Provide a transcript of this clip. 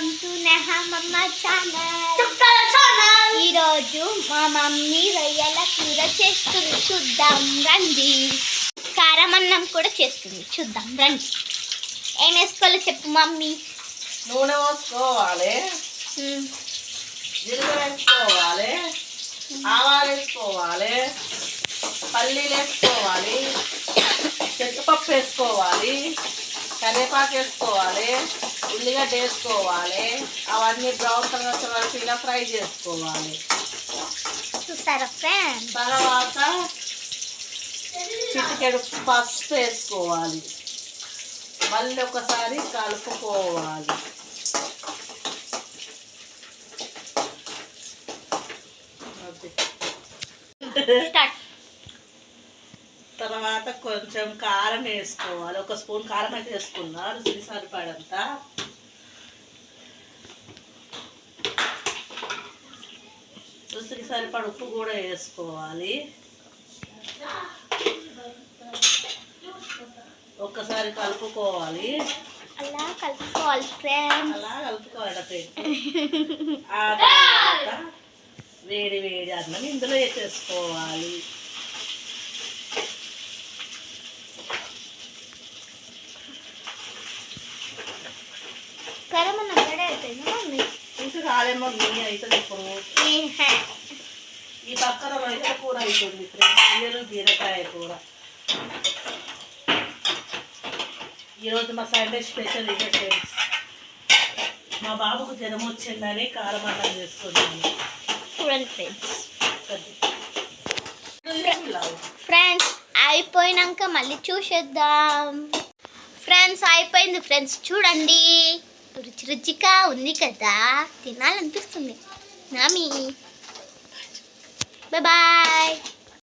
Welcome to Neha మమ్మ channel. ఈరోజు మా మమ్మీ రొయ్యల కూర చేస్తుంది, చూద్దాం రండి. కారం అన్నం కూడా చేస్తుంది, చూద్దాం రండి. ఏం వేసుకోవాలో చెప్పు మమ్మీ. నూనె పోసుకోవాలి, జీలకర్ర వేసుకోవాలి, ఆవాలు వేసుకోవాలి, పల్లీలు వేసుకోవాలి, చెట్టుపప్పు వేసుకోవాలి, కరివేపాకు వేసుకోవాలి, ఉల్లిగడ్డ వేసుకోవాలి. అవన్నీ బ్రౌన్ కలర్ వచ్చే వరకు ఇలా ఫ్రై చేసుకోవాలి. చూస్తారా ఫ్రెండ్స్? తర్వాత చిటికెడు పసుపు వేసుకోవాలి, మళ్ళీ ఒకసారి కలుపుకోవాలి. తర్వాత కొంచెం కారం వేసుకోవాలి. ఒక స్పూన్ కారం అయితే వేసుకున్నా, రుచికి సరిపడంతా. రుచికి సరిపడ ఉప్పు కూడా వేసుకోవాలి. ఒక్కసారి కలుపుకోవాలి. అలా కలుపుకోవాలి ఫ్రెండ్స్, అలా కలుపుకోవాలి. ఆ తర్వాత వేడి వేడి అన్నం ఇందులో వేసేసుకోవాలి. కారం అన్నం రెడీ అయిపోయింది మమ్మీ. ఇంకా కాలేమో నెయ్యి అవుతుంది. ఇప్పుడు ఈ పక్కన రొయ్యల కూర అవుతుంది ఫ్రెండ్స్, రొయ్యలు బీరకాయ కూర. ఈరోజు మా సండే స్పెషల్ ఇదే ఫ్రెండ్స్. మా బాబుకు జ్వరం వచ్చిందని కారం అన్నం చేస్తున్నాను. చూడండి ఫ్రెండ్స్, అయిపోయినాక మళ్ళీ చూసేద్దాం. ఫ్రెండ్స్ అయిపోయింది ఫ్రెండ్స్, చూడండి. రుచి రుచిగా ఉంది కదా, తినాలనిపిస్తుంది. నామి బాయ్ బాయ్.